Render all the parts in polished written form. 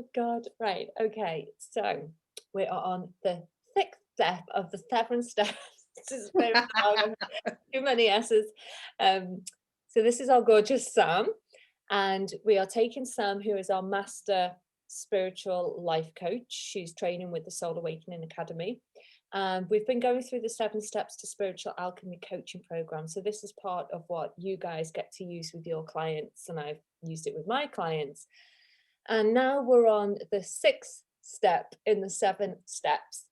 Oh God, right. Okay. So we are on the sixth step of the seven steps. This is very long. Too many S's. Um, so this is our gorgeous Sam, and we are taking Sam, who is our master spiritual life coach. She's training with the Soul Awakening Academy. We've been going through the 7 steps to spiritual alchemy coaching program. So this is part of what you guys get to use with your clients, and I've used it with my clients. And now we're on the 6th step in the 7 steps.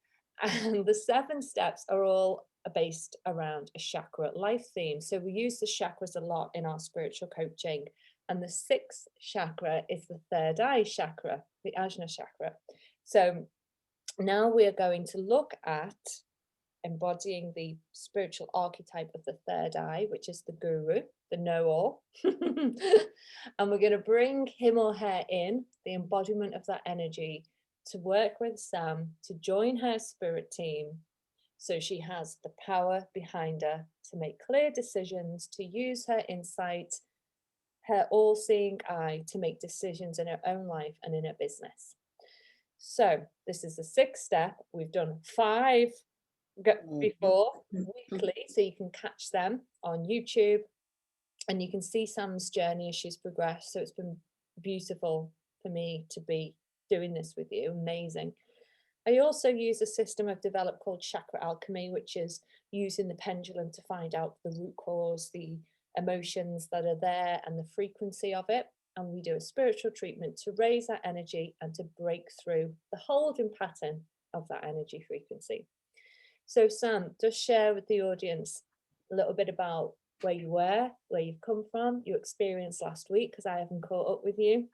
And the 7 steps are all based around a chakra life theme. So we use the chakras a lot in our spiritual coaching. And the 6th chakra is the third eye chakra, the Ajna chakra. So now we are going to look at embodying the spiritual archetype of the third eye, which is the guru, the know-all. And we're going to bring him or her in, the embodiment of that energy, to work with Sam, to join her spirit team, so she has the power behind her to make clear decisions, to use her insight, her all-seeing eye, to make decisions in her own life and in her business. So this is the 6th step. We've done 5 before weekly, so you can catch them on YouTube and you can see Sam's journey as she's progressed. So it's been beautiful for me to be doing this with you. Amazing. I also use a system I've developed called Chakra Alchemy, which is using the pendulum to find out the root cause, the emotions that are there and the frequency of it. And we do a spiritual treatment to raise that energy and to break through the holding pattern of that energy frequency. So Sam, just share with the audience a little bit about where you were, where you've come from, your experience last week, because I haven't caught up with you.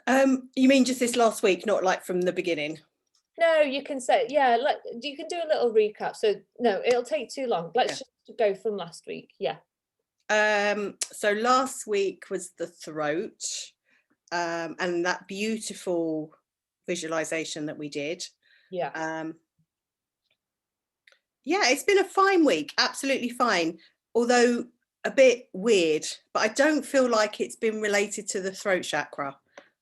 You mean just this last week, not like from the beginning? No, you can say, yeah, you can do a little recap. So no, it'll take too long. Let's just go from last week. Yeah. So last week was the throat, and that beautiful visualization that we did. Yeah. Yeah, it's been a fine week, absolutely fine, although a bit weird, but I don't feel like it's been related to the throat chakra.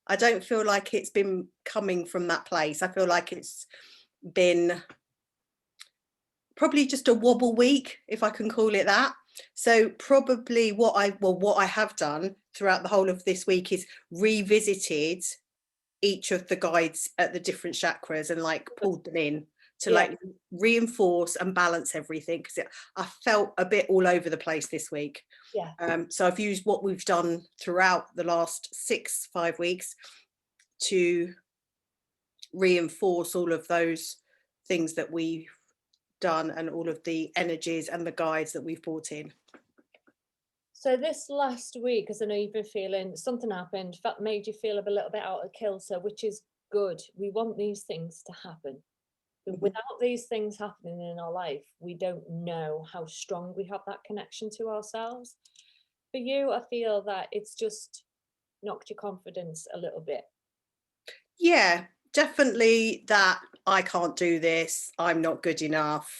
I don't feel like it's been coming from that place. I feel like it's been probably just a wobble week, if I can call it that. So probably what I have done throughout the whole of this week is revisited each of the guides at the different chakras and like pulled them in to like reinforce and balance everything, because I felt a bit all over the place this week. So I've used what we've done throughout the last 5 weeks to reinforce all of those things that we've done and all of the energies and the guides that we've brought in. So this last week, because I know you've been feeling something happened that made you feel a little bit out of kilter, which is good. We want these things to happen. But without these things happening in our life, we don't know how strong we have that connection to ourselves. For you, I feel that it's just knocked your confidence a little bit. Yeah, definitely that I can't do this, I'm not good enough.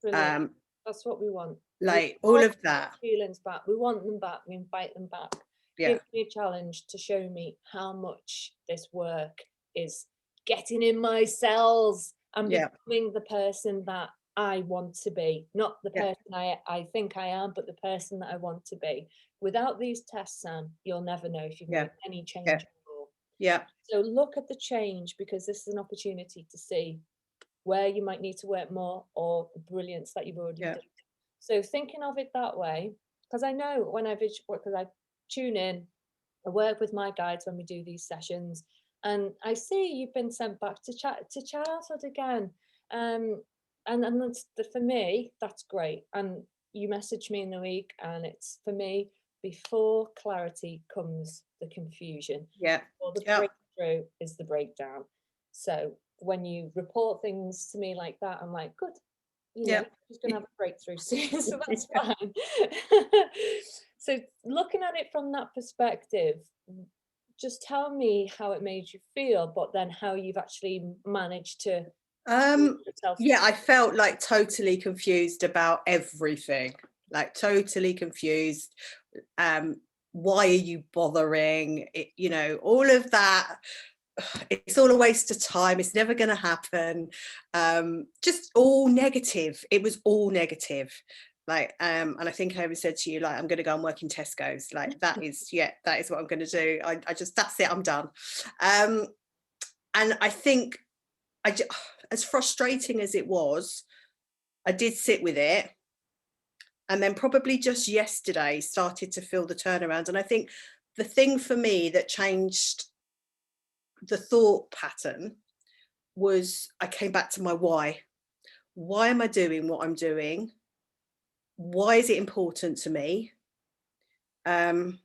That's what we want. Like all of that. Feelings back. We want them back. We invite them back. Yeah. Give me a challenge to show me how much this work is getting in my cells and becoming the person that I want to be. Not the person I think I am, but the person that I want to be. Without these tests, Sam, you'll never know if you've made any change at all. Yeah. So look at the change, because this is an opportunity to see where you might need to work more or the brilliance that you've already done. So thinking of it that way, because I know when because I tune in, I work with my guides when we do these sessions, and I see you've been sent back to childhood again. And that's, for me, that's great. And you message me in the week, and it's, for me, before clarity comes the confusion. Or the breakthrough is the breakdown. So when you report things to me like that, I'm like, good. You know, she's going to have a breakthrough soon, so that's fine. So looking at it from that perspective, just tell me how it made you feel, but then how you've actually managed to I felt like totally confused about everything, like totally confused. why are you bothering it, you know, all of that. It's all a waste of time, it's never going to happen. Just all negative. It was all negative. Like and I think I even said to you, like, I'm going to go and work in Tesco's. Like, that is, yeah, that is what I'm going to do. I just, that's it, I'm done. And I think as frustrating as it was, I did sit with it, and then probably just yesterday started to feel the turnaround. And I think the thing for me that changed the thought pattern was I came back to my why. Why am I doing what I'm doing? Why is it important to me? And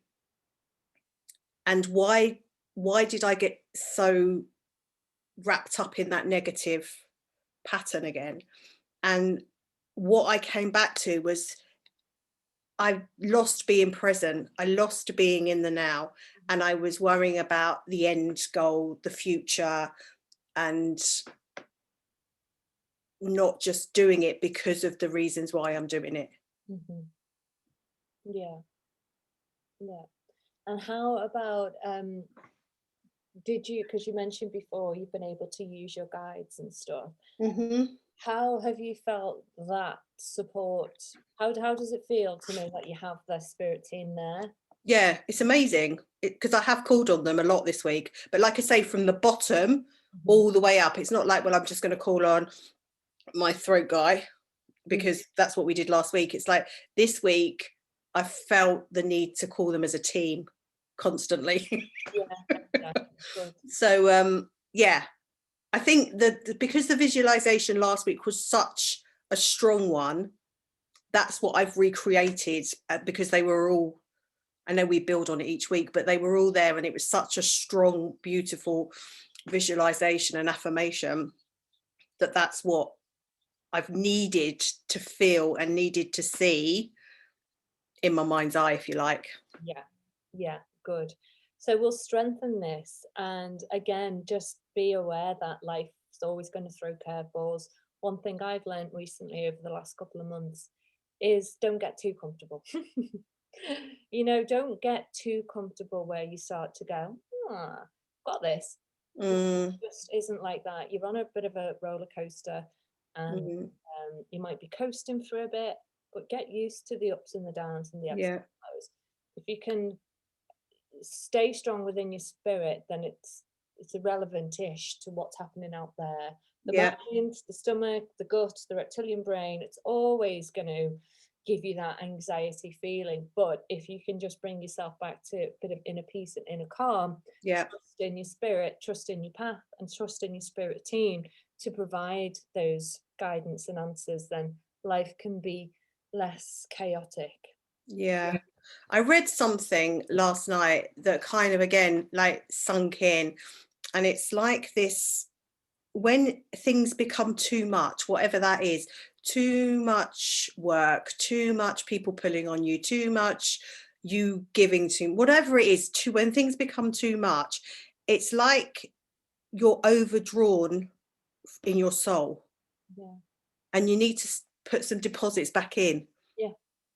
why did I get so wrapped up in that negative pattern again? And what I came back to was I lost being present. I lost being in the now. And I was worrying about the end goal, the future, and not just doing it because of the reasons why I'm doing it. Mhm. Yeah, yeah. And how about did you, because you mentioned before you've been able to use your guides and stuff, Mm-hmm. how have you felt that support? How does it feel to know that you have the spirit team there? Yeah, it's amazing, because I have called on them a lot this week. But like I say, from the bottom Mhm. all the way up, it's not like, well, I'm just going to call on my throat guy, Mhm. because that's what we did last week. It's like this week I felt the need to call them as a team constantly. Yeah, yeah, good. So yeah, I think that because the visualization last week was such a strong one, that's what I've recreated, because they were all, I know we build on it each week, but they were all there, and it was such a strong, beautiful visualization and affirmation that that's what I've needed to feel and needed to see in my mind's eye, if you like. Yeah, yeah, good. So we'll strengthen this. And again, just be aware that life is always going to throw curveballs. One thing I've learned recently over the last couple of months is don't get too comfortable. You know, don't get too comfortable where you start to go, ah, got this. Mm, Just isn't like that. You're on a bit of a roller coaster, and mm, you might be coasting for a bit, but get used to the ups and the downs and the ebbs yeah, and flows. If you can stay strong within your spirit, then it's irrelevant-ish to what's happening out there. The yeah, mind, the stomach, the gut, the reptilian brain, it's always going to give you that anxiety feeling. But if you can just bring yourself back to a bit of inner peace and inner calm, yeah, trust in your spirit, trust in your path, and trust in your spirit team to provide those guidance and answers, then life can be less chaotic. yeah. I read something last night that kind of, again, like sunk in, and it's like this: when things become too much, whatever that is, too much work, too much people pulling on you, too much you giving to, whatever it is, to when things become too much, it's like you're overdrawn in your soul, Yeah. and you need to put some deposits back in. Yeah.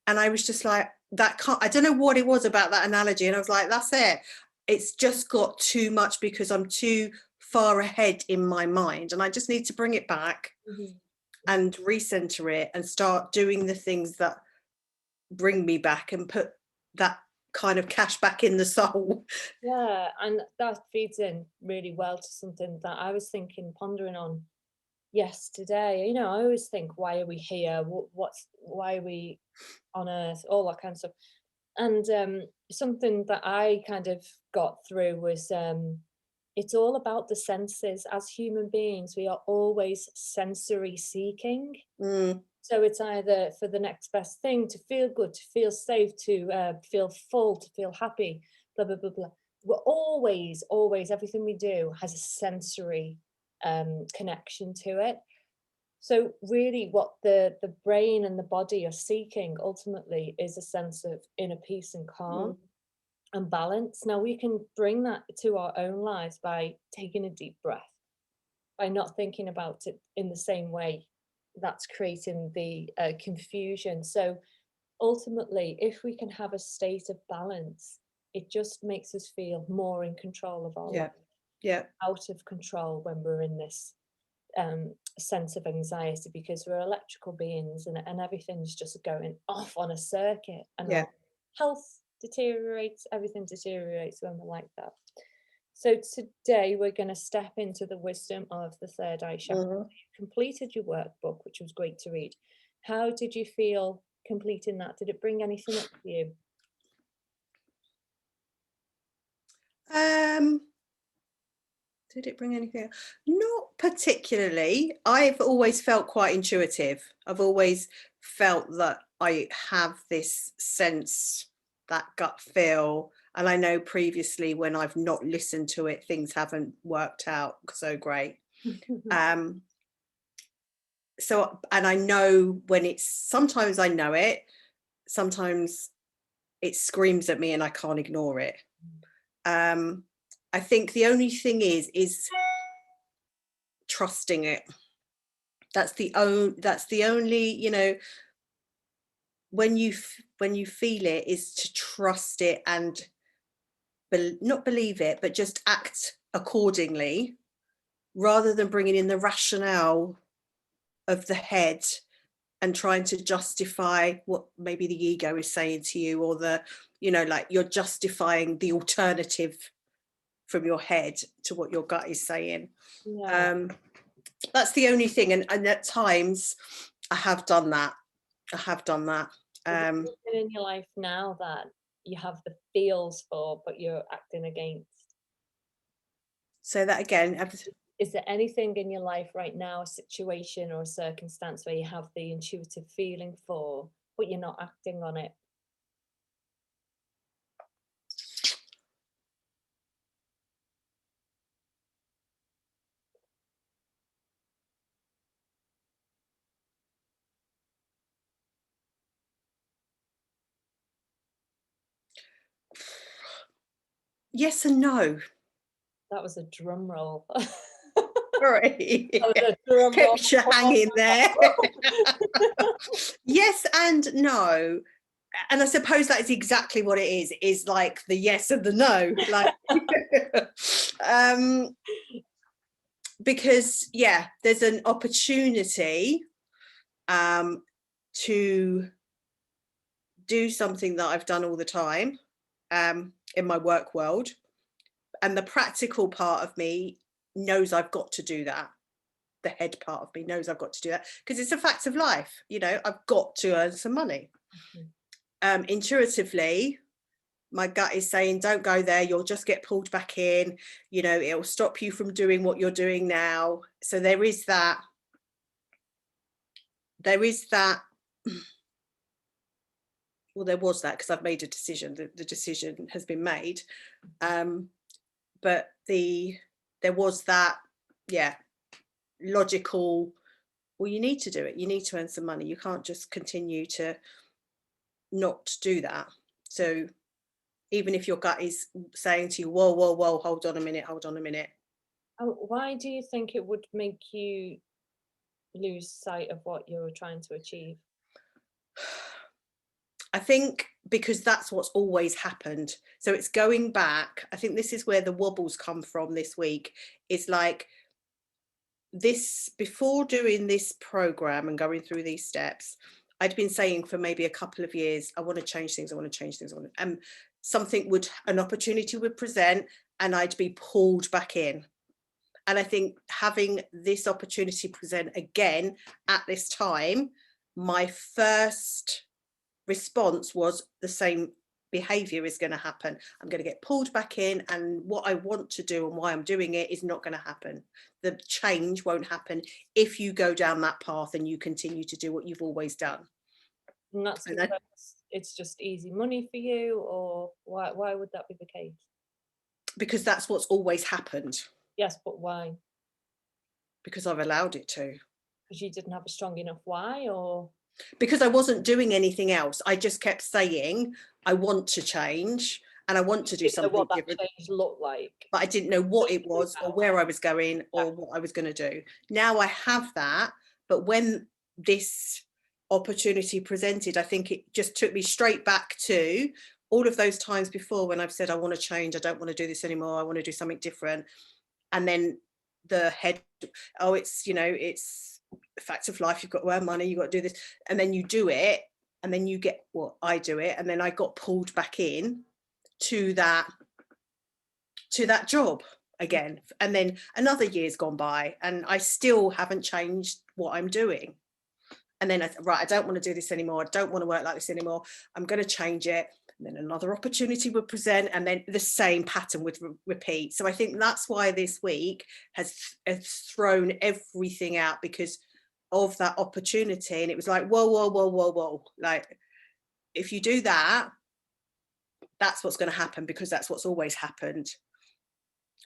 And I was just like, that can't, I don't know what it was about that analogy, and I was like, that's it, it's just got too much because I'm too far ahead in my mind, and I just need to bring it back Mhm. and recenter it and start doing the things that bring me back and put that kind of cash back in the soul. Yeah, and that feeds in really well to something that I was thinking, pondering on yesterday. You know, I always think, why are we here? Why are we on Earth? All that kind of stuff. And something that I kind of got through was it's all about the senses. As human beings, we are always sensory seeking. Mm, So it's either for the next best thing, to feel good, to feel safe, to feel full, to feel happy, blah, blah, blah, blah. We're always, everything we do has a sensory connection to it. So really what the brain and the body are seeking ultimately is a sense of inner peace and calm mm, and balance. Now we can bring that to our own lives by taking a deep breath, by not thinking about it in the same way that's creating the confusion. So ultimately, if we can have a state of balance, it just makes us feel more in control of our Yeah. life, Yeah. out of control when we're in this sense of anxiety, because we're electrical beings, and everything's just going off on a circuit, and Yeah. our health deteriorates, everything deteriorates when we're like that. So today we're going to step into the wisdom of the third eye chakra. Mhm. You completed your workbook, which was great to read. How did you feel completing that? Did it bring anything up for you? Did it bring anything? Not particularly. I've always felt quite intuitive. I've always felt that I have this sense, that gut feel. And I know previously when I've not listened to it, things haven't worked out so great. So, and I know when it's, sometimes I know it, sometimes it screams at me and I can't ignore it. I think the only thing is trusting it. That's the only, you know, when you feel it, is to trust it and not believe it, but just act accordingly, rather than bringing in the rationale of the head and trying to justify what maybe the ego is saying to you, or the, you know, like you're justifying the alternative from your head to what your gut is saying. Yeah. That's the only thing. And at times I have done that. Is there anything in your life now that you have the feels for, but you're acting against? Say that again. Is there anything in your life right now, a situation or a circumstance, where you have the intuitive feeling for, but you're not acting on it? Yes and no. That was a drum roll. Sorry. That was a drum roll. Kept you hanging there. Yes and no. And I suppose that is exactly what it is like the yes and the no. Like because yeah, there's an opportunity to do something that I've done all the time in my work world, and the practical part of me knows I've got to do that. The head part of me knows I've got to do that because it's a fact of life. You know, I've got to earn some money. Intuitively, my gut is saying, don't go there, you'll just get pulled back in, you know, it'll stop you from doing what you're doing now. So there is that well, there was that, because I've made a decision. The decision has been made, but there was that, yeah, logical, well, you need to do it, you need to earn some money, you can't just continue to not do that. So even if your gut is saying to you, whoa, whoa, whoa, hold on a minute, Why do you think it would make you lose sight of what you're trying to achieve? I think because that's what's always happened. So it's going back. I think this is where the wobbles come from this week. It's like this, before doing this program and going through these steps, I'd been saying for maybe a couple of years, I want to change things, I want to change things, an opportunity would present and I'd be pulled back in. And I think having this opportunity present again at this time, my first response was the same behavior is going to happen. I'm going to get pulled back in, and what I want to do and why I'm doing it is not going to happen. The change won't happen if you go down that path and you continue to do what you've always done. And that's because it's just easy money for you, or why would that be the case? Because that's what's always happened. Yes, but why? Because I've allowed it to. Because you didn't have a strong enough why, or? Because I wasn't doing anything else. I just kept saying, I want to change and I want to do something different. What that change looked like. But I didn't know what it was or where I was going or what I was going to do. Now I have that. But when this opportunity presented, I think it just took me straight back to all of those times before when I've said, I want to change, I don't want to do this anymore, I want to do something different. And then the head, oh, it's, you know, it's a fact of life, you've got to earn money, you've got to do this. And then you do it, and then you get, well, I do it. And then I got pulled back in to that job again. And then another year's gone by and I still haven't changed what I'm doing. And then I thought, right, I don't want to do this anymore. I don't want to work like this anymore. I'm going to change it. And then another opportunity would present, and then the same pattern would repeat. So I think that's why this week has thrown everything out, because of that opportunity. And it was like, whoa, whoa, whoa, whoa, whoa. Like, if you do that, that's what's going to happen, because that's what's always happened.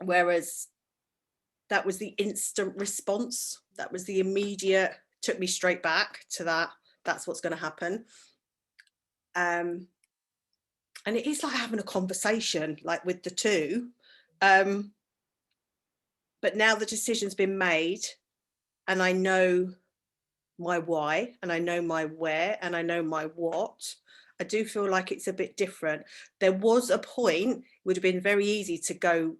Whereas that was the instant response. That was the immediate, took me straight back to that. That's what's going to happen. And it is like having a conversation, like with the two. But now the decision's been made, and I know my why, and I know my where, and I know my what. I do feel like it's a bit different. There was a point, it would have been very easy to go,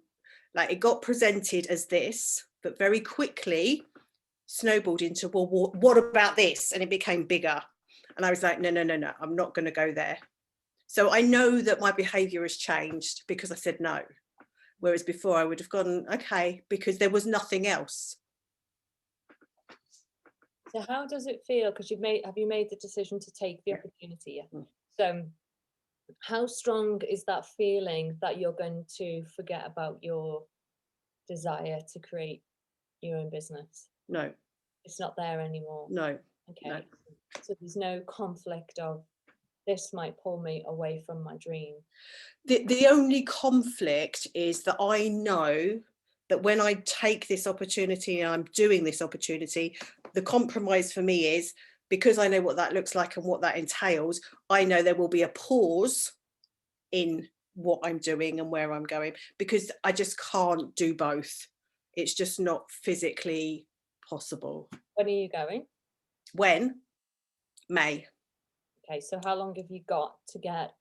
like, it got presented as this, but very quickly snowballed into, well, what about this? And it became bigger. And I was like, no, I'm not going to go there. So I know that my behavior has changed because I said no. Whereas before I would have gone, okay, because there was nothing else. So how does it feel? Because have you made the decision to take the opportunity? Yeah. So how strong is that feeling that you're going to forget about your desire to create your own business? No. It's not there anymore? No. Okay. No. So there's no conflict of, this might pull me away from my dream? The only conflict is that I know that when I take this opportunity and I'm doing this opportunity, the compromise for me is, because I know what that looks like and what that entails, I know there will be a pause in what I'm doing and where I'm going, because I just can't do both. It's just not physically possible. When are you going? When? May. Okay, so how long have you got to get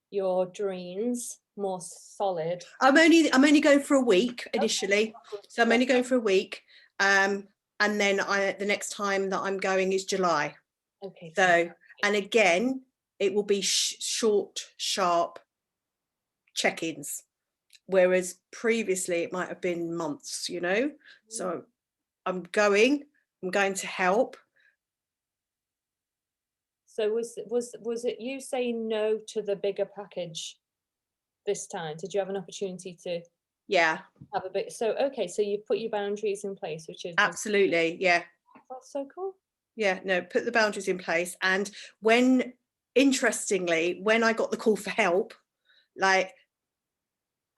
your dreams more solid? I'm only going for a week initially. Okay. So I'm only going for a week. And then the next time that I'm going is July. Okay. So, and again, it will be short, sharp check-ins. Whereas previously it might have been months, you know? So I'm going to help. So was it you saying no to the bigger package this time? Did you have an opportunity to have a bit? So okay, so you put your boundaries in place, which is absolutely, yeah. That's so cool. Yeah, no, put the boundaries in place. And interestingly, when I got the call for help, like,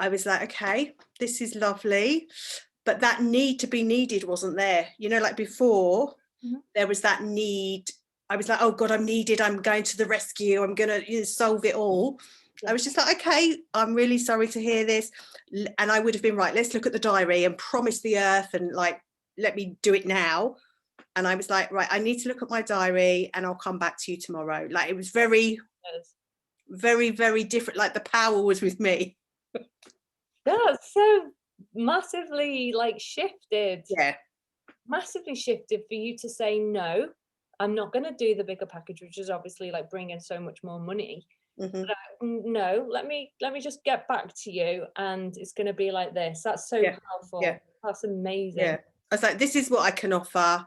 I was like, okay, this is lovely, but that need to be needed wasn't there. You know, like before, there was that need. I was like, oh God, I'm needed. I'm going to the rescue. I'm going to solve it all. Yeah. I was just like, okay, I'm really sorry to hear this. And I would have been right. Let's look at the diary and promise the earth and like, let me do it now. And I was like, right, I need to look at my diary and I'll come back to you tomorrow. Like, it was very, very, very different. Like, the power was with me. That's so massively like shifted. Yeah. Massively shifted for you to say, no, I'm not going to do the bigger package, which is obviously like bringing so much more money. But no, let me just get back to you, and it's going to be like this. That's so powerful. Yeah. That's amazing. Yeah. I was like, this is what I can offer.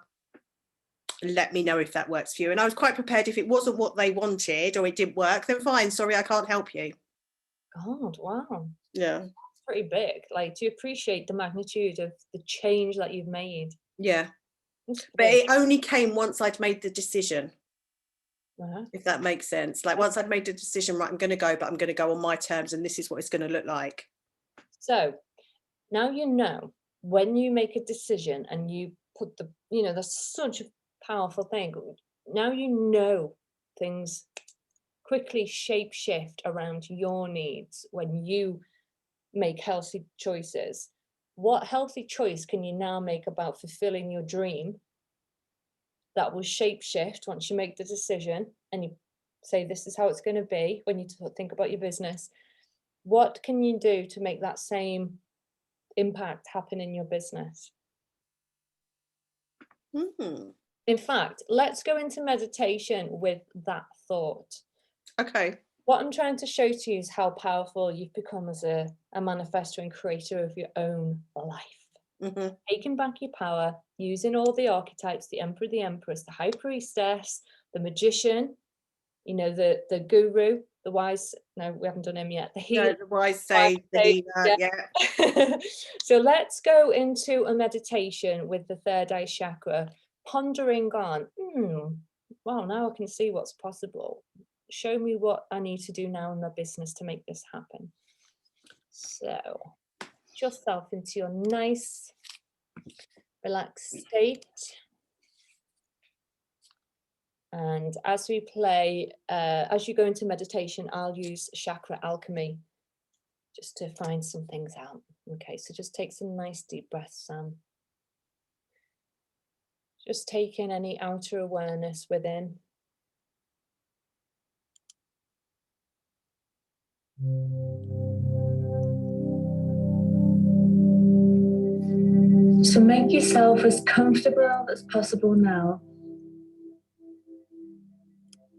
Let me know if that works for you. And I was quite prepared, if it wasn't what they wanted or it didn't work, then fine, sorry, I can't help you. God, wow. Yeah. That's pretty big. Like, to appreciate the magnitude of the change that you've made. Yeah. But it only came once I'd made the decision. If that makes sense. Like, once I'd made the decision, right, I'm going to go, but I'm going to go on my terms, and this is what it's going to look like. So now, you know, when you make a decision and you put the, that's such a powerful thing. Now you know things quickly shape shift around your needs when you make healthy choices. What healthy choice can you now make about fulfilling your dream that will shape shift once you make the decision and you say this is how it's going to be when you think about your business, what can you do to make that same impact happen in your business? In fact, let's go into meditation with that thought. Okay. What I'm trying to show to you is how powerful you've become as a manifestor and creator of your own life. Taking back your power, using all the archetypes, the Emperor, the Empress, the High Priestess, the Magician, you know, the Guru, the Wise, no, we haven't done him yet, the Healer. No, the Wise Sage, the Healer, yeah. So let's go into a meditation with the third eye chakra, pondering on, wow, now I can see what's possible. Show me what I need to do now in my business to make this happen. So put yourself into your nice, relaxed state. And as we play, as you go into meditation, I'll use Chakra Alchemy just to find some things out. Okay, so just take some nice deep breaths, Sam. Just take in any outer awareness within. So make yourself as comfortable as possible now.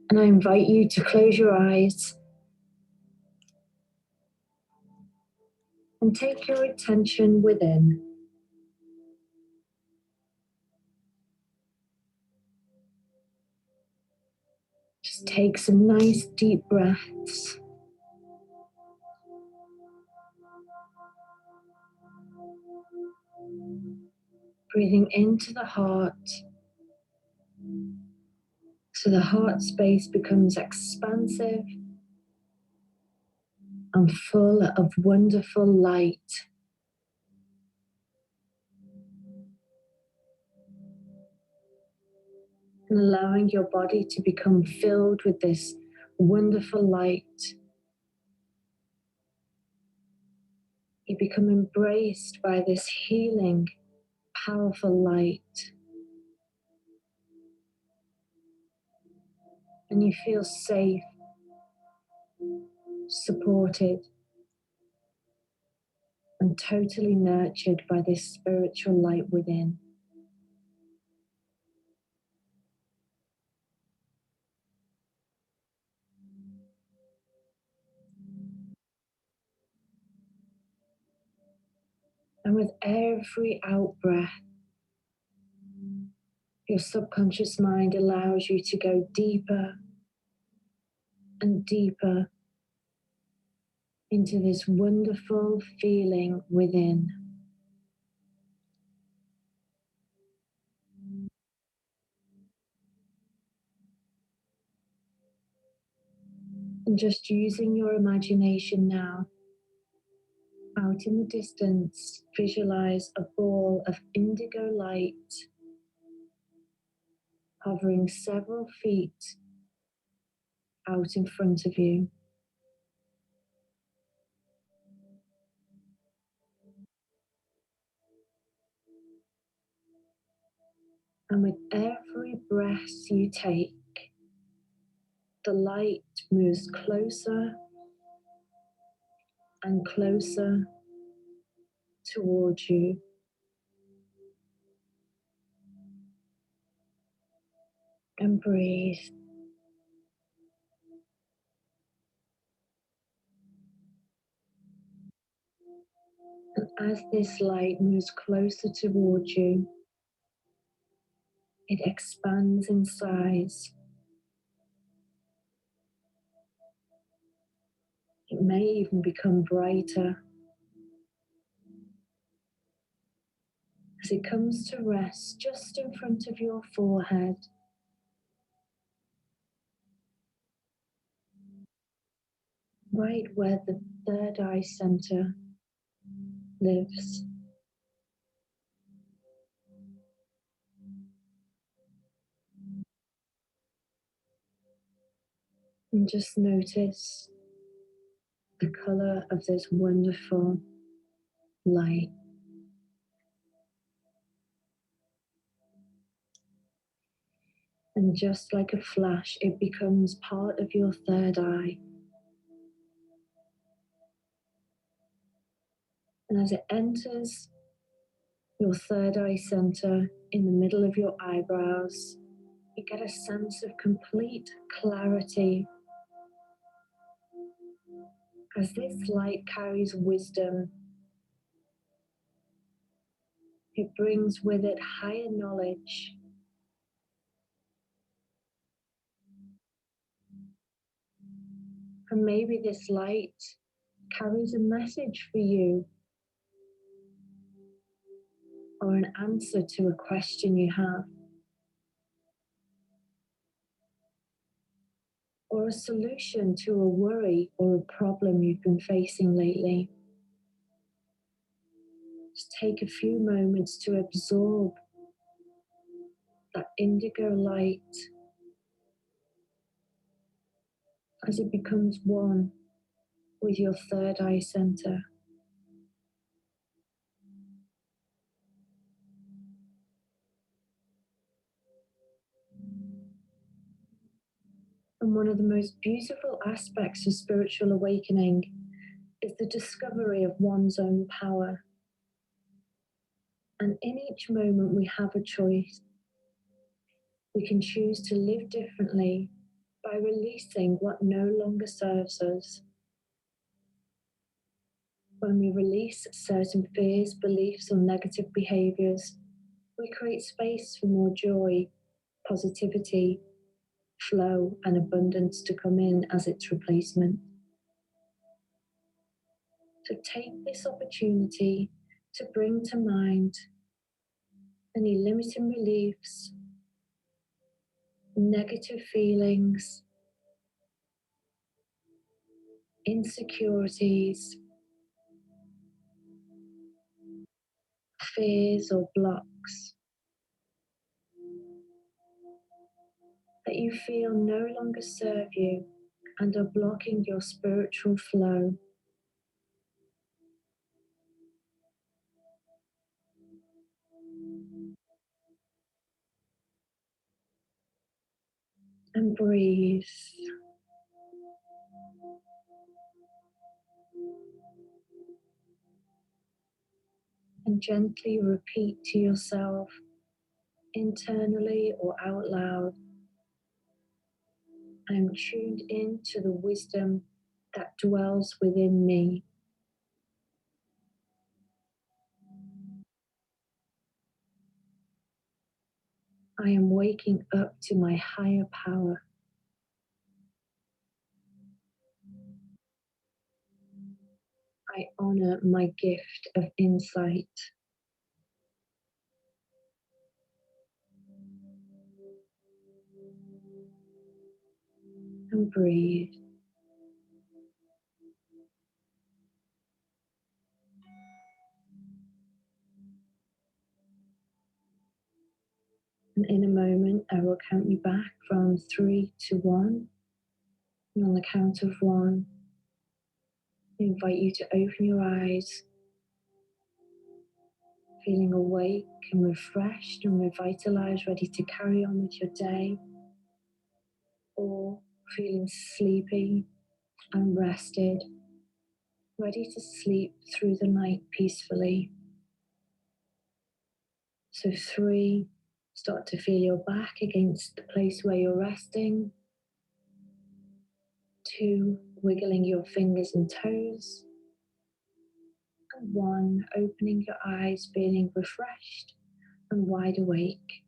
And I invite you to close your eyes and take your attention within. Just take some nice deep breaths. Breathing into the heart, so the heart space becomes expansive and full of wonderful light. And allowing your body to become filled with this wonderful light. You become embraced by this healing, powerful light. And you feel safe, supported, and totally nurtured by this spiritual light within. And with every out breath, your subconscious mind allows you to go deeper and deeper into this wonderful feeling within. And just using your imagination now, out in the distance, visualize a ball of indigo light hovering several feet out in front of you. And with every breath you take, the light moves closer and closer towards you. And breathe. And as this light moves closer towards you, it expands in size. It may even become brighter. As it comes to rest just in front of your forehead, right where the third eye center lives. And just notice the color of this wonderful light. And just like a flash, it becomes part of your third eye. And as it enters your third eye center in the middle of your eyebrows, you get a sense of complete clarity. As this light carries wisdom, it brings with it higher knowledge. And maybe this light carries a message for you, or an answer to a question you have, or a solution to a worry or a problem you've been facing lately. Just take a few moments to absorb that indigo light as it becomes one with your third eye center. And one of the most beautiful aspects of spiritual awakening is the discovery of one's own power. And in each moment we have a choice. We can choose to live differently by releasing what no longer serves us. When we release certain fears, beliefs, or negative behaviors, we create space for more joy, positivity, flow, and abundance to come in as its replacement. So take this opportunity to bring to mind any limiting beliefs, negative feelings, insecurities, fears, or blocks that you feel no longer serve you and are blocking your spiritual flow. And breathe. And gently repeat to yourself, internally or out loud, I am tuned in to the wisdom that dwells within me. I am waking up to my higher power. I honor my gift of insight. And breathe. And in a moment, I will count you back from 3 to 1. And on the count of 1, I invite you to open your eyes, feeling awake and refreshed and revitalized, ready to carry on with your day, or feeling sleepy and rested, ready to sleep through the night peacefully. So 3, start to feel your back against the place where you're resting. 2, wiggling your fingers and toes. And 1, opening your eyes, feeling refreshed and wide awake.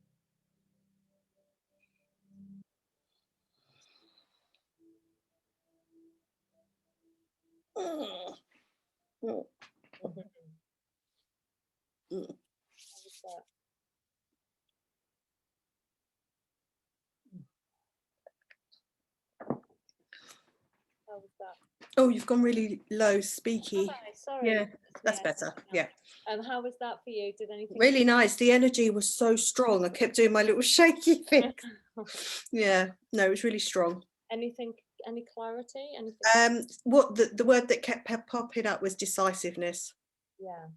How was that? Oh, you've gone really low, speaky. Sorry. Yeah, that's better. Yeah. How was that for you? Did anything? Really nice. The energy was so strong. I kept doing my little shaky thing. Yeah. No, it was really strong. Anything? Any clarity? Anything? What the word that kept popping up was decisiveness. Yeah.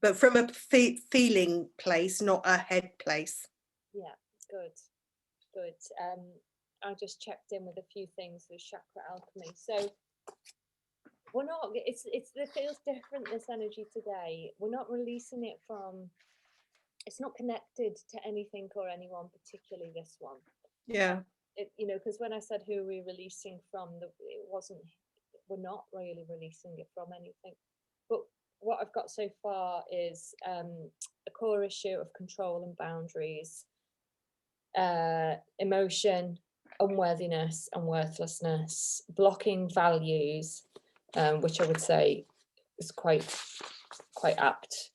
But from a feeling place, not a head place. Yeah. Good, good. I just checked in with a few things with Chakra Alchemy. So we're not, it feels different, this energy today. We're not releasing it from, it's not connected to anything or anyone, particularly this one. Yeah. You know, because when I said who we're releasing from, it wasn't, we're not really releasing it from anything. But what I've got so far is a core issue of control and boundaries, emotion, unworthiness and worthlessness, blocking values, which I would say is quite apt.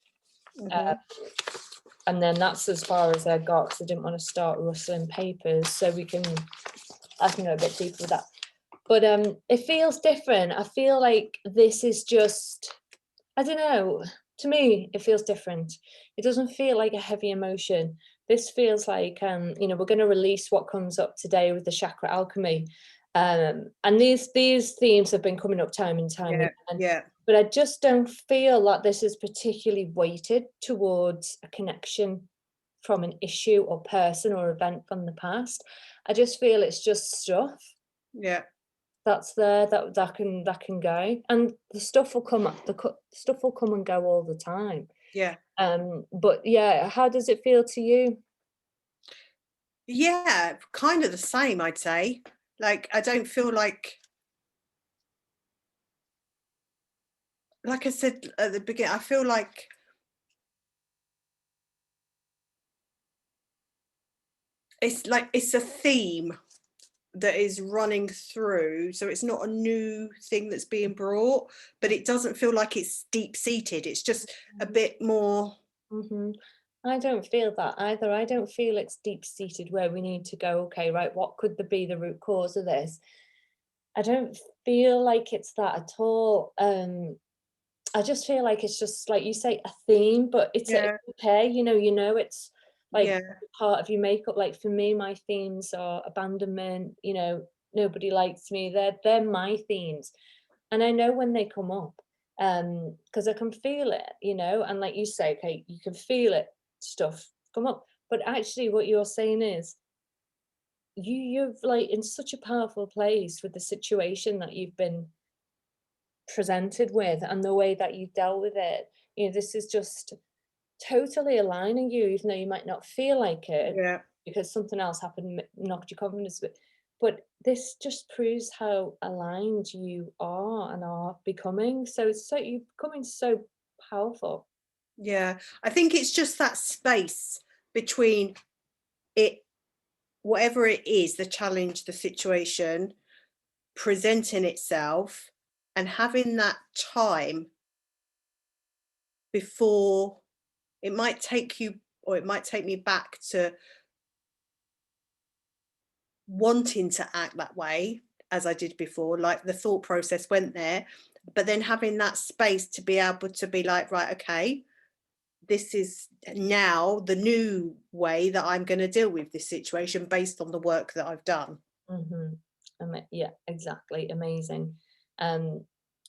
And then that's as far as I got, because I didn't want to start rustling papers, so I can go a bit deeper with that. But it feels different. I feel like this is just, I don't know, to me it feels different. It doesn't feel like a heavy emotion. This feels like you know, we're going to release what comes up today with the Chakra Alchemy, and these themes have been coming up time and time again. But I just don't feel like this is particularly weighted towards a connection from an issue or person or event from the past. I just feel it's just stuff that's there that can go, and the stuff will come up, the stuff will come and go all the time. But yeah, how does it feel to you? Yeah, kind of the same, I'd say. Like, I don't feel like I said at the beginning, I feel like it's a theme that is running through, so it's not a new thing that's being brought, but it doesn't feel like it's deep-seated. It's just a bit more. I don't feel that either. I don't feel it's deep-seated where we need to go, okay, right, what could be the root cause of this? I don't feel like it's that at all. I just feel like it's just, like you say, a theme, but it's okay, you know, it's like part of your makeup. Like for me, my themes are abandonment, you know, nobody likes me. They're my themes. And I know when they come up, because I can feel it, you know, and like you say, okay, you can feel it, stuff come up. But actually what you're saying is you've like in such a powerful place with the situation that you've been presented with and the way that you've dealt with it. You know, this is just totally aligning you, even though you might not feel like it because something else happened, knocked your confidence. But this just proves how aligned you are and are becoming. So you're becoming so powerful. I think it's just that space between it, whatever it is, the challenge, the situation presenting itself, and having that time before it might take you, or it might take me back to wanting to act that way as I did before, like the thought process went there, but then having that space to be able to be like, right, okay, this is now the new way that I'm going to deal with this situation based on the work that I've done. Yeah, exactly. Amazing.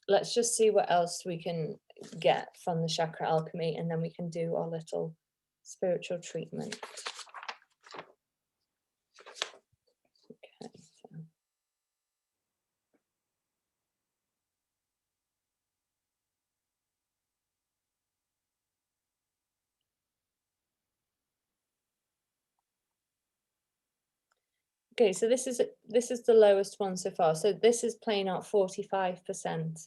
Let's just see what else we can get from the Chakra Alchemy, and then we can do our little spiritual treatment. Okay, okay, so this is the lowest one so far. So this is playing out 45%.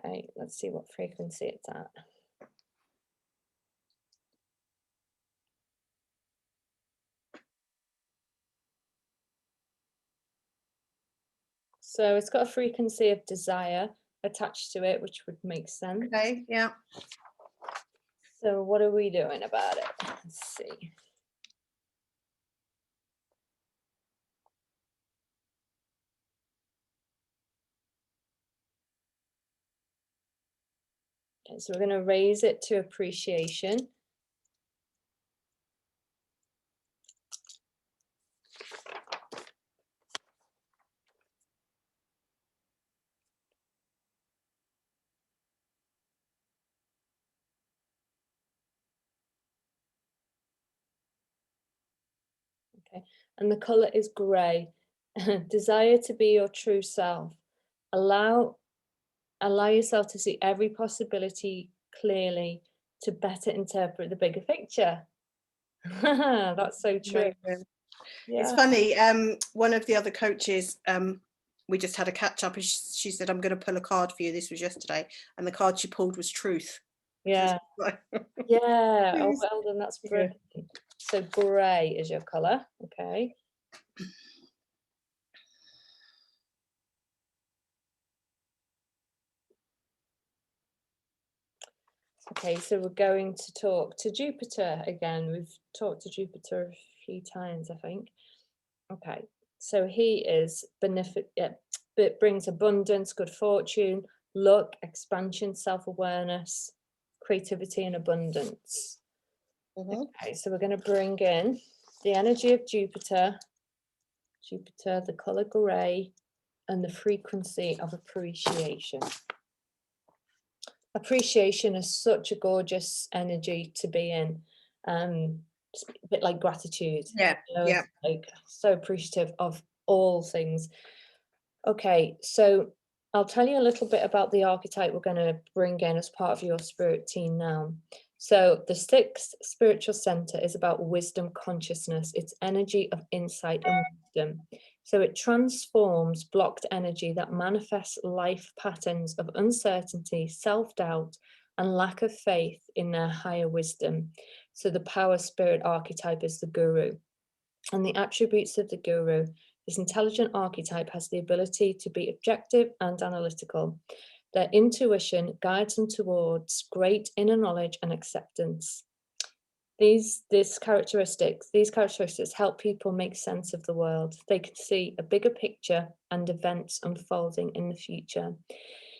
Okay, let's see what frequency it's at. So it's got a frequency of desire attached to it, which would make sense. Okay, yeah. So what are we doing about it? Let's see. Okay, so we're going to raise it to appreciation. and the color is gray. Desire to be your true self. Allow yourself to see every possibility clearly to better interpret the bigger picture. That's so true. Amazing. Yeah. It's funny, one of the other coaches, we just had a catch up, and she said, I'm going to pull a card for you. This was yesterday, and the card she pulled was truth. Yeah. Yeah. Oh, well done. That's brilliant. So grey is your colour. Okay. Okay, so we're going to talk to Jupiter again. We've talked to Jupiter a few times, I think. Okay, so he is it brings abundance, good fortune, luck, expansion, self-awareness, creativity, and abundance. Okay, so we're going to bring in the energy of Jupiter, the colour grey, and the frequency of appreciation. Appreciation is such a gorgeous energy to be in. Just a bit like gratitude. Yeah, yeah. Like so appreciative of all things. Okay, so I'll tell you a little bit about the archetype we're going to bring in as part of your spirit team now. So the 6th spiritual center is about wisdom consciousness. It's energy of insight and wisdom. So it transforms blocked energy that manifests life patterns of uncertainty, self-doubt, and lack of faith in their higher wisdom. So the power spirit archetype is the guru. And the attributes of the guru, this intelligent archetype has the ability to be objective and analytical. Their intuition guides them towards great inner knowledge and acceptance. These characteristics help people make sense of the world. They can see a bigger picture and events unfolding in the future.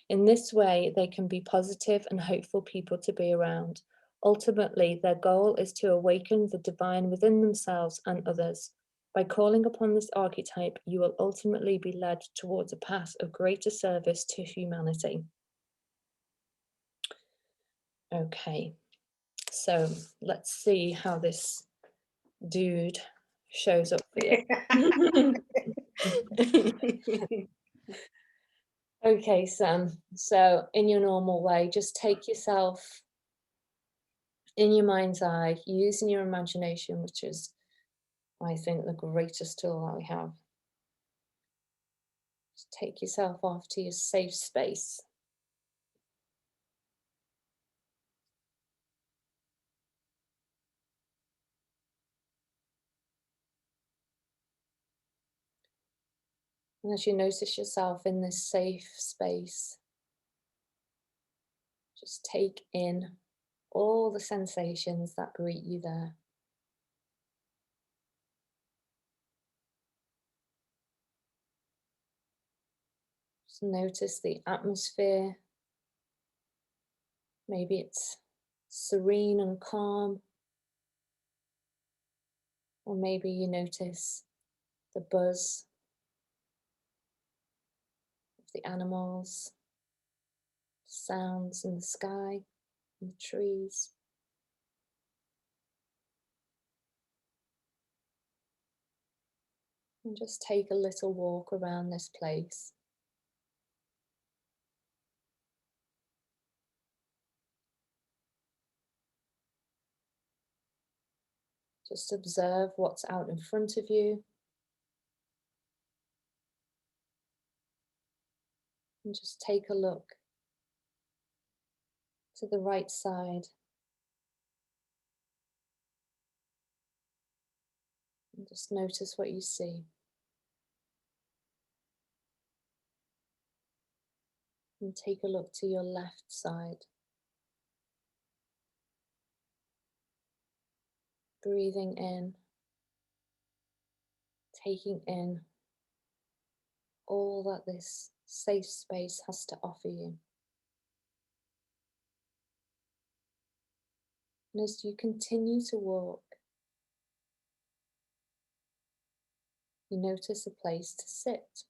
In this way, they can be positive and hopeful people to be around. Ultimately, their goal is to awaken the divine within themselves and others. By calling upon this archetype, you will ultimately be led towards a path of greater service to humanity. Okay, so let's see how this dude shows up for you. Okay, Sam. So in your normal way, just take yourself in your mind's eye, using your imagination, which is, I think, the greatest tool that we have. Just take yourself off to your safe space. And as you notice yourself in this safe space, just take in all the sensations that greet you there. Just notice the atmosphere. Maybe it's serene and calm, or maybe you notice the buzz of the animals, sounds in the sky, in the trees. And just take a little walk around this place. Just observe what's out in front of you. And just take a look to the right side. And just notice what you see. And take a look to your left side. Breathing in, taking in all that this safe space has to offer you. And as you continue to walk, you notice a place to sit.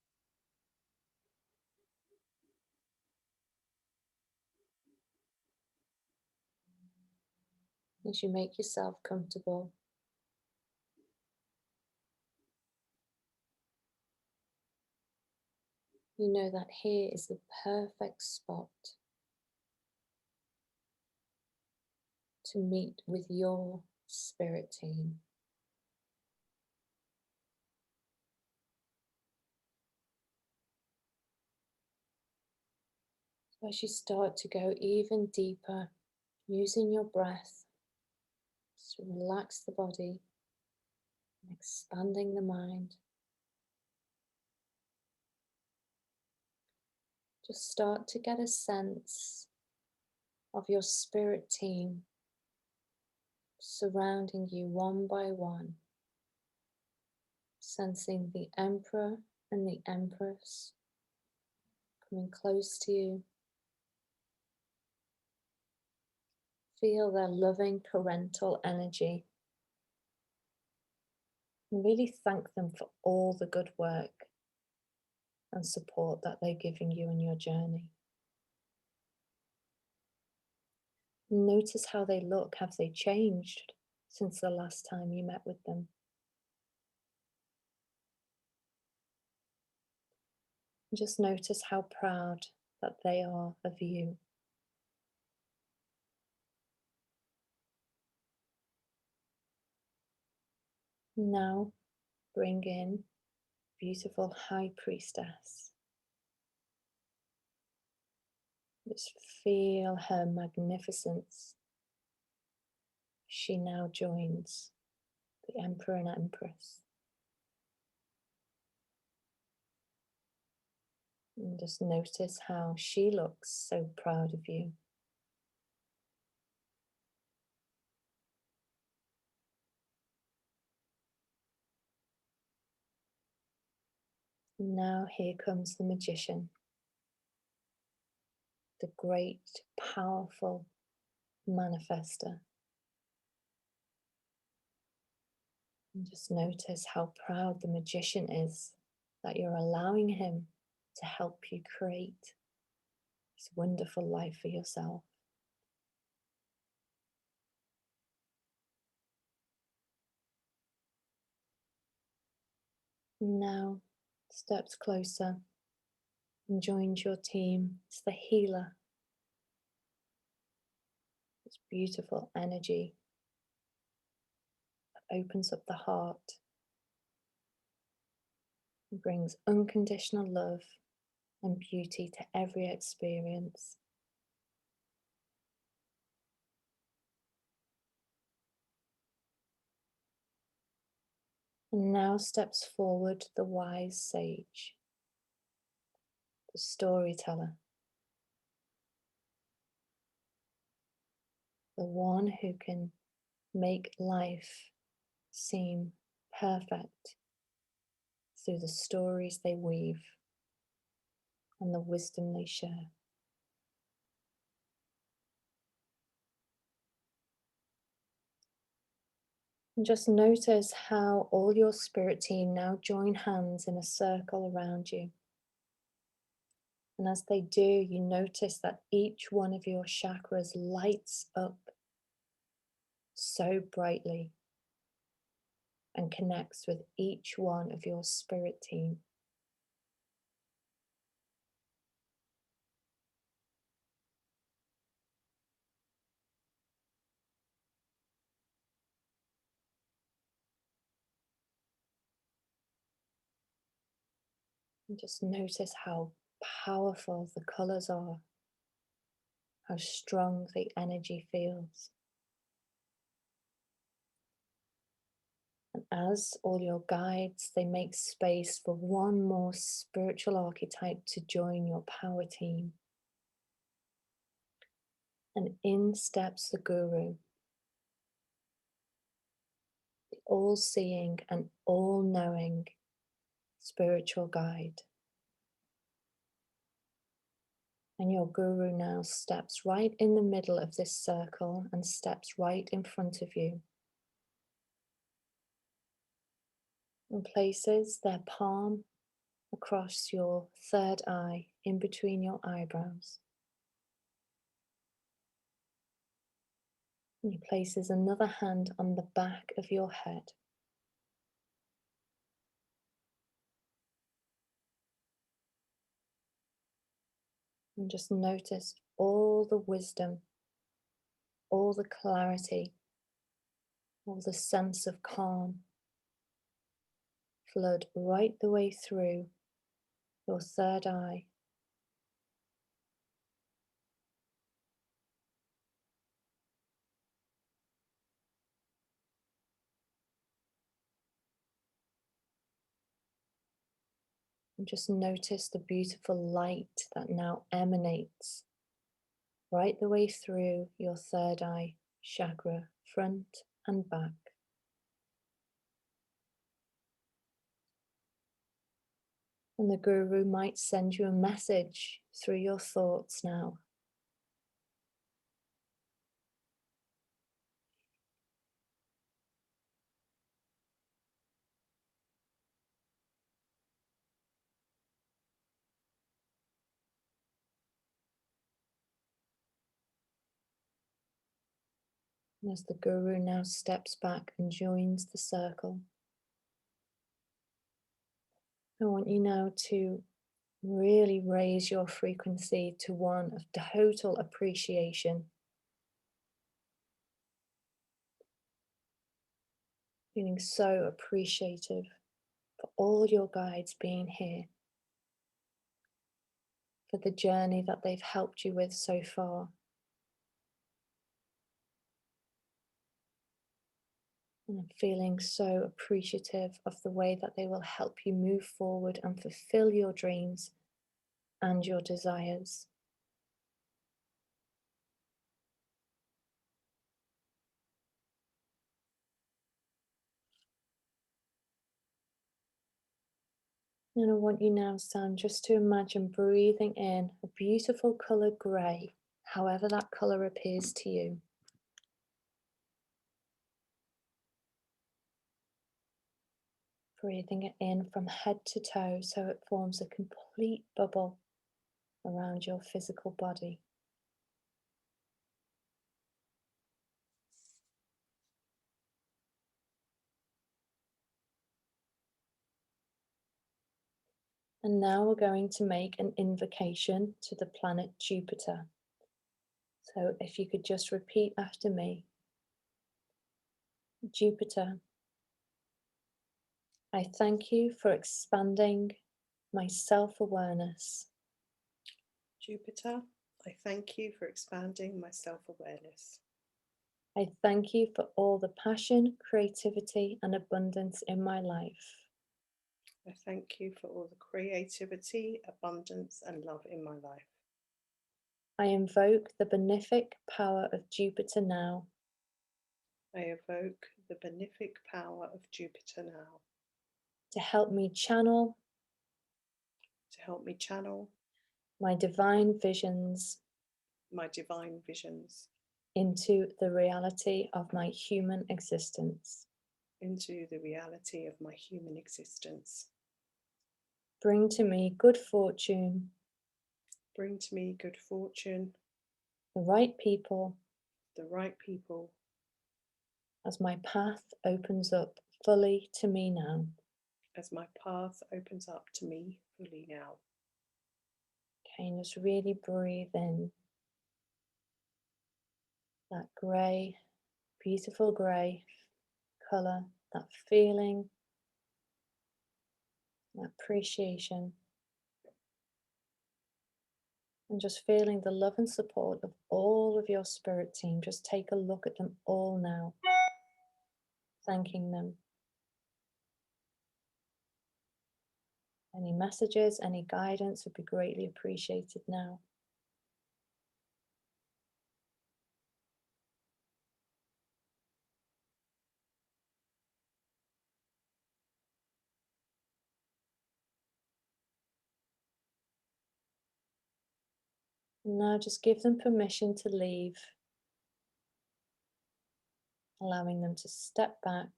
As you make yourself comfortable, You know that here is the perfect spot to meet with your spirit team. So as you start to go even deeper, using your breath to relax the body and expanding the mind, just start to get a sense of your spirit team surrounding you one by one, sensing the Emperor and the Empress coming close to you. Feel their loving parental energy and really thank them for all the good work and support that they're giving you in your journey. Notice how they look. Have they changed since the last time you met with them? Just notice how proud that they are of you. Now bring in beautiful High Priestess. Just feel her magnificence. She now joins the Emperor and Empress. And just notice how she looks so proud of you. Now here comes the Magician, the great, powerful manifester. And just notice how proud the Magician is that you're allowing him to help you create this wonderful life for yourself. Now steps closer and joins your team. It's the healer. It's beautiful energy that opens up the heart and brings unconditional love and beauty to every experience. And now steps forward the wise sage, the storyteller, the one who can make life seem perfect through the stories they weave and the wisdom they share. And just notice how all your spirit team now join hands in a circle around you. And as they do, you notice that each one of your chakras lights up so brightly and connects with each one of your spirit team. And just notice how powerful the colors are, how strong the energy feels. And as all your guides, they make space for one more spiritual archetype to join your power team. And in steps the Guru, the all-seeing and all-knowing spiritual guide. And your Guru now steps right in the middle of this circle and steps right in front of you and places their palm across your third eye in between your eyebrows. And he places another hand on the back of your head. And just notice all the wisdom, all the clarity, all the sense of calm flood right the way through your third eye. And just notice the beautiful light that now emanates right the way through your third eye chakra, front and back. And the Guru might send you a message through your thoughts now. And as the Guru now steps back and joins the circle, I want you now to really raise your frequency to one of total appreciation. Feeling so appreciative for all your guides being here, for the journey that they've helped you with so far. And I'm feeling so appreciative of the way that they will help you move forward and fulfill your dreams and your desires. And I want you now, Sam, just to imagine breathing in a beautiful colour grey, however that colour appears to you. Breathing it in from head to toe so it forms a complete bubble around your physical body. And now we're going to make an invocation to the planet Jupiter. So if you could just repeat after me. Jupiter, I thank you for expanding my self-awareness. Jupiter, I thank you for expanding my self-awareness. I thank you for all the passion, creativity, and abundance in my life. I thank you for all the creativity, abundance, and love in my life. I invoke the benefic power of Jupiter now I evoke the benefic power of Jupiter now to help me channel my divine visions my divine visions into the reality of my human existence. into the reality of my human existence. Bring to me good fortune, Bring to me good fortune, the right people, as my path opens up fully to me now. as my path opens up to me fully now. Okay, and just really breathe in that grey, beautiful grey colour, that feeling, that appreciation. And just feeling the love and support of all of your spirit team. Just take a look at them all now, thanking them. Any messages, any guidance would be greatly appreciated now. And now just give them permission to leave, allowing them to step back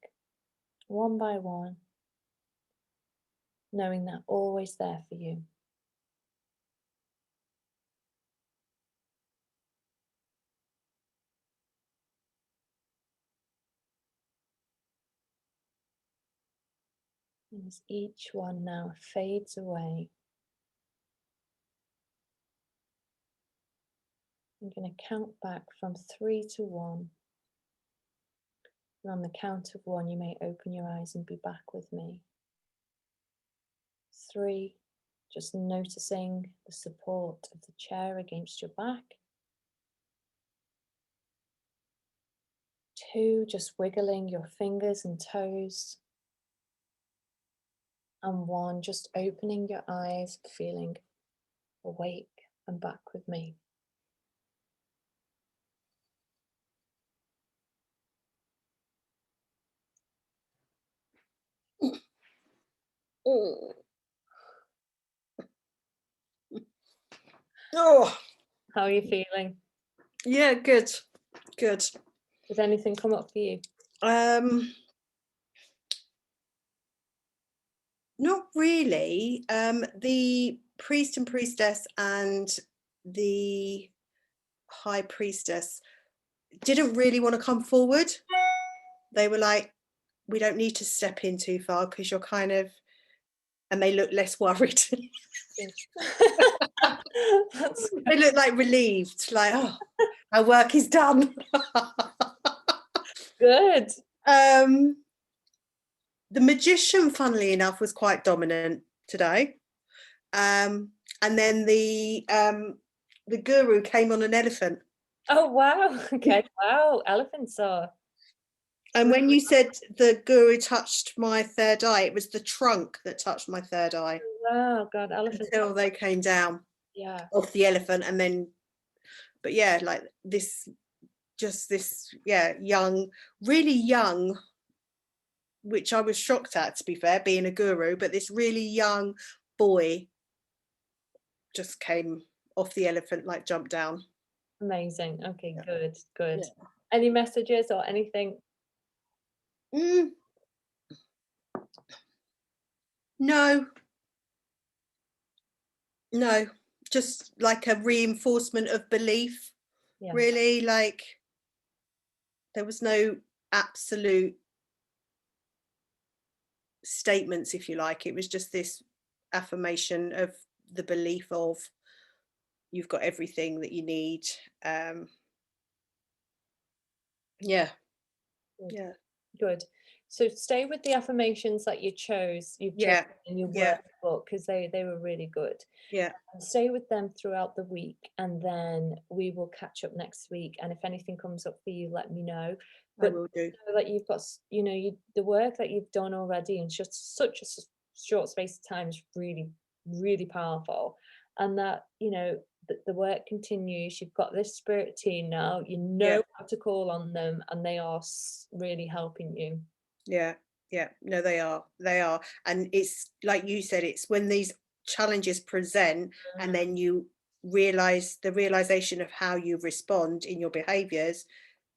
one by one, knowing they're always there for you. And as each one now fades away, I'm going to count back from 3 to 1. And on the count of 1, you may open your eyes and be back with me. 3, just noticing the support of the chair against your back. 2, just wiggling your fingers and toes. And 1, just opening your eyes, feeling awake and back with me. Oh, How are you feeling? yeah, good. Did anything come up for you? Not really. The priest and priestess and the high priestess didn't really want to come forward. They were like, we don't need to step in too far because you're kind of, and they look less worried. They look like relieved, like, oh, our work is done. Good. The magician, funnily enough, was quite dominant today. And then the guru came on an elephant. Oh, wow. Okay. Wow. Elephants are. And when you said the guru touched my third eye, it was the trunk that touched my third eye. Wow. God, elephants. Until they came down Yeah. off the elephant. And then, but yeah, like this, yeah, young, really young, which I was shocked at, to be fair, being a guru, but this really young boy just came off the elephant, like jumped down. Amazing. Okay, Yeah. good. Yeah. Any messages or anything? No, just like a reinforcement of belief. Yeah. Really, like there was no absolute statements, if you like. It was just this affirmation of the belief of you've got everything that you need. Yeah. Good. So stay with the affirmations that you chose. You've chosen in your workbook because they were really good. Yeah. Stay with them throughout the week, and then we will catch up next week. And if anything comes up for you, let me know. But I will do. know that you've got, the work that you've done already in just such a short space of time is really, really powerful. And that, the work continues. You've got this spirit team now. You know how to call on them, and they are really helping you. Yeah. No, they are. And it's like you said, it's when these challenges present and then you realize the realization of how you respond in your behaviors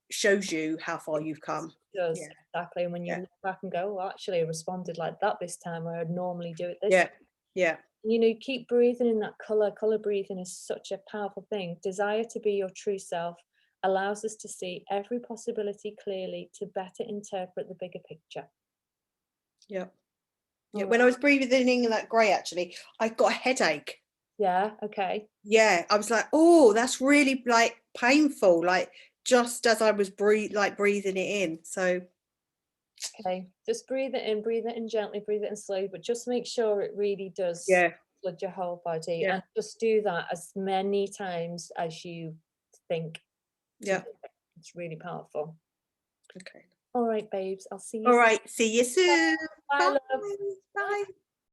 shows you how far you've come. It does, exactly. And when you look back and go, well, actually I responded like that this time, where I'd normally do it this way. Yeah. Keep breathing in that color breathing is such a powerful thing. Desire to be your true self allows us to see every possibility clearly, to better interpret the bigger picture. When I was breathing in that grey, actually, I got a headache. Okay. I was like, oh, that's really like painful, like just as I was breathing it in. So okay, just breathe it in gently, breathe it in slowly, but just make sure it really does flood your whole body. And just do that as many times as you think. It's really powerful. Okay. All right, babes, I'll see you soon. All right, see you soon. Bye, love. Bye.